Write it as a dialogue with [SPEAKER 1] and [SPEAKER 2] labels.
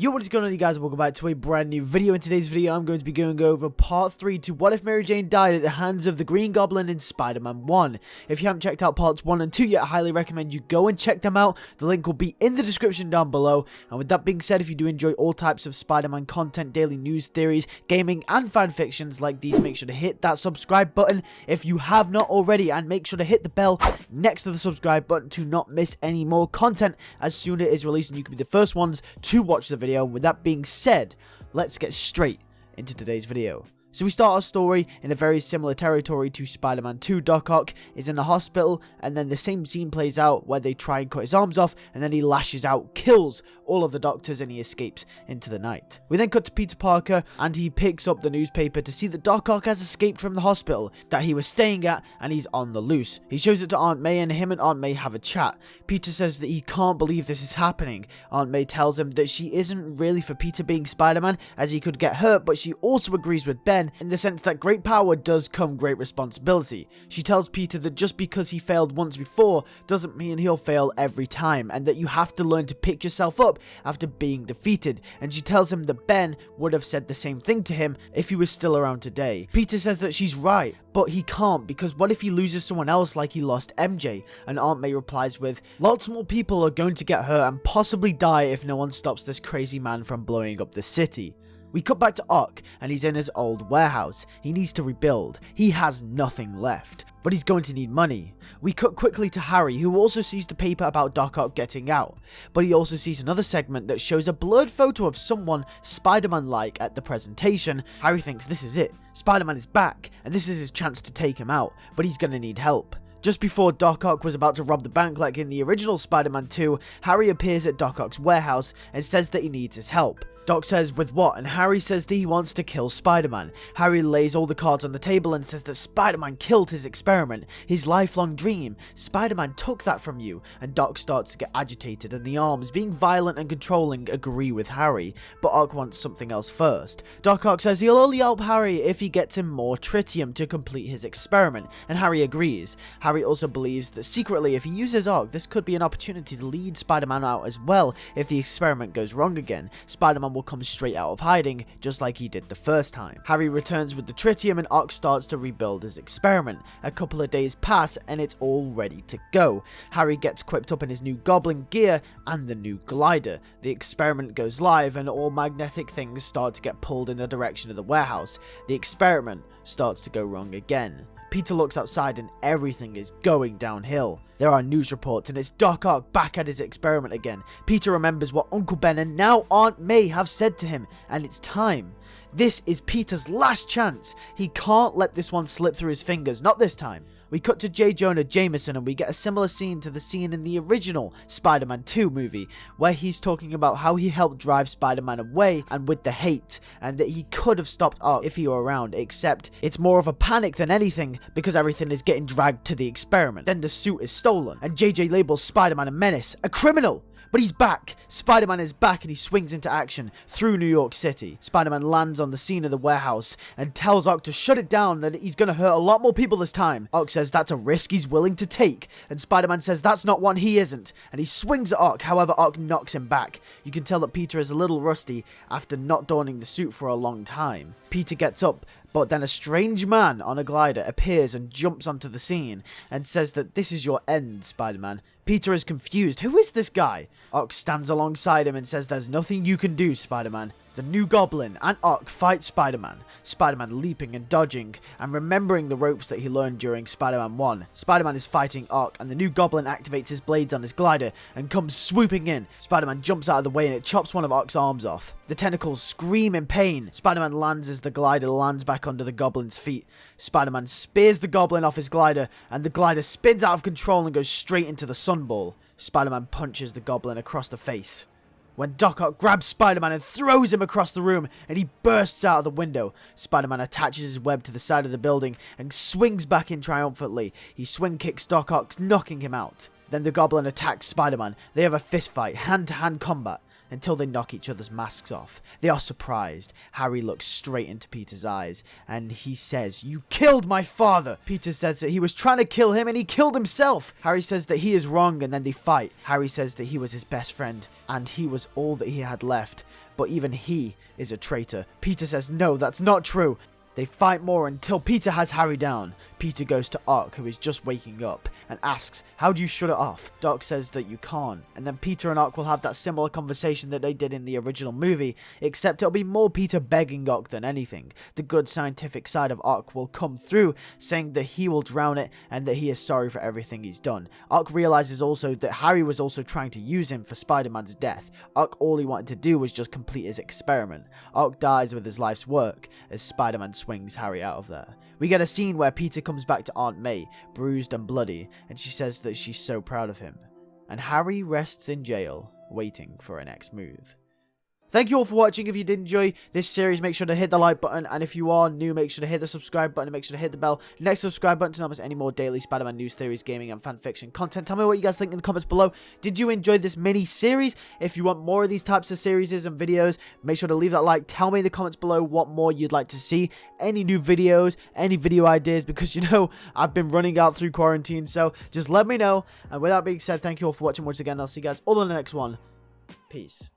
[SPEAKER 1] Yo, what is going on, you guys? Welcome back to a brand new video. In today's video, I'm going to be going over part 3 to What If Mary Jane Died at the Hands of the Green Goblin in Spider-Man 1. If you haven't checked out parts 1 and 2 yet, I highly recommend you go and check them out. The link will be in the description down below. And with that being said, if you do enjoy all types of Spider-Man content, daily news, theories, gaming, and fan fictions like these, make sure to hit that subscribe button if you have not already. And make sure to hit the bell next to the subscribe button to not miss any more content as soon as it is released, and you can be the first ones to watch the video. And with that being said, let's get straight into today's video. So we start our story in a very similar territory to Spider-Man 2. Doc Ock is in the hospital, and then the same scene plays out where they try and cut his arms off, and then he lashes out, kills all of the doctors, and he escapes into the night. We then cut to Peter Parker, and he picks up the newspaper to see that Doc Ock has escaped from the hospital that he was staying at, and he's on the loose. He shows it to Aunt May, and him and Aunt May have a chat. Peter says that he can't believe this is happening. Aunt May tells him that she isn't really for Peter being Spider-Man, as he could get hurt, but she also agrees with Ben in the sense that great power does come great responsibility. She tells Peter that just because he failed once before doesn't mean he'll fail every time, and that you have to learn to pick yourself up after being defeated, and she tells him that Ben would have said the same thing to him if he was still around today. Peter says that she's right, but he can't, because what if he loses someone else like he lost MJ? And Aunt May replies with, lots more people are going to get hurt and possibly die if no one stops this crazy man from blowing up the city. We cut back to Ock, and he's in his old warehouse. He needs to rebuild. He has nothing left, but he's going to need money. We cut quickly to Harry, who also sees the paper about Doc Ock getting out, but he also sees another segment that shows a blurred photo of someone Spider-Man-like at the presentation. Harry thinks this is it. Spider-Man is back, and this is his chance to take him out, but he's gonna need help. Just before Doc Ock was about to rob the bank like in the original Spider-Man 2, Harry appears at Doc Ock's warehouse and says that he needs his help. Doc says, with what? And Harry says that he wants to kill Spider-Man. Harry lays all the cards on the table and says that Spider-Man killed his experiment, his lifelong dream. Spider-Man took that from you. And Doc starts to get agitated, and the arms, being violent and controlling, agree with Harry. But Ock wants something else first. Doc Ock says he'll only help Harry if he gets him more tritium to complete his experiment, and Harry agrees. Harry also believes that secretly, if he uses Ock, this could be an opportunity to lead Spider-Man out as well if the experiment goes wrong again. Spider-Man will come straight out of hiding, just like he did the first time. Harry returns with the tritium, and Ock starts to rebuild his experiment. A couple of days pass, and it's all ready to go. Harry gets equipped up in his new Goblin gear and the new glider. The experiment goes live, and all magnetic things start to get pulled in the direction of the warehouse. The experiment starts to go wrong again. Peter looks outside, and everything is going downhill. There are news reports, and it's Doc Ock back at his experiment again. Peter remembers what Uncle Ben and now Aunt May have said to him, and it's time. This is Peter's last chance. He can't let this one slip through his fingers, not this time. We cut to J. Jonah Jameson, and we get a similar scene to the scene in the original Spider-Man 2 movie, where he's talking about how he helped drive Spider-Man away and with the hate, and that he could have stopped Ock if he were around, except it's more of a panic than anything because everything is getting dragged to the experiment. Then the suit is stolen, and JJ labels Spider-Man a menace, a criminal. But he's back. Spider-Man is back, and he swings into action through New York City. Spider-Man lands on the scene of the warehouse and tells Ock to shut it down, that he's going to hurt a lot more people this time. Ock says that's a risk he's willing to take, and Spider-Man says that's not one he isn't, and he swings at Ock. However, Ock knocks him back. You can tell that Peter is a little rusty after not donning the suit for a long time. Peter gets up, but then a strange man on a glider appears and jumps onto the scene and says that this is your end, Spider-Man. Peter is confused. Who is this guy? Ock stands alongside him and says there's nothing you can do, Spider-Man. The new Goblin and Ock fight Spider-Man. Spider-Man leaping and dodging and remembering the ropes that he learned during Spider-Man 1. Spider-Man is fighting Ock, and the new Goblin activates his blades on his glider and comes swooping in. Spider-Man jumps out of the way, and it chops one of Ock's arms off. The tentacles scream in pain. Spider-Man lands as the glider lands back under the Goblin's feet. Spider-Man spears the Goblin off his glider, and the glider spins out of control and goes straight into the sunball. Spider-Man punches the Goblin across the face, when Doc Ock grabs Spider-Man and throws him across the room, and he bursts out of the window. Spider-Man attaches his web to the side of the building and swings back in triumphantly. He swing kicks Doc Ock, knocking him out. Then the Goblin attacks Spider-Man. They have a fist fight, hand-to-hand combat. until they knock each other's masks off. They are surprised. Harry looks straight into Peter's eyes and he says, "You killed my father!" Peter says that he was trying to kill him and he killed himself. Harry says that he is wrong and then they fight. Harry says that he was his best friend and he was all that he had left. But even he is a traitor. Peter says, "No, that's not true." They fight more until Peter has Harry down. Peter goes to Ock, who is just waking up, and asks, "How do you shut it off?" Doc says that you can't, and then Peter and Ock will have that similar conversation that they did in the original movie, except it'll be more Peter begging Ock than anything. The good scientific side of Ock will come through, saying that he will drown it and that he is sorry for everything he's done. Ock realizes also that Harry was also trying to use him for Spider-Man's death. Ock all he wanted to do was just complete his experiment. Ock dies with his life's work as Spider-Man swings Harry out of there. We get a scene where Peter comes back to Aunt May, bruised and bloody, and she says that she's so proud of him. And Harry rests in jail, waiting for her next move. Thank you all for watching. If you did enjoy this series, make sure to hit the like button. And if you are new, make sure to hit the subscribe button and make sure to hit the bell next subscribe button to not miss any more daily Spider-Man news, theories, gaming, and fanfiction content. Tell me what you guys think in the comments below. Did you enjoy this mini-series? If you want more of these types of series and videos, make sure to leave that like. Tell me in the comments below what more you'd like to see. Any new videos, any video ideas, because, you know, I've been running out through quarantine. So just let me know. And with that being said, thank you all for watching once again. I'll see you guys all in the next one. Peace.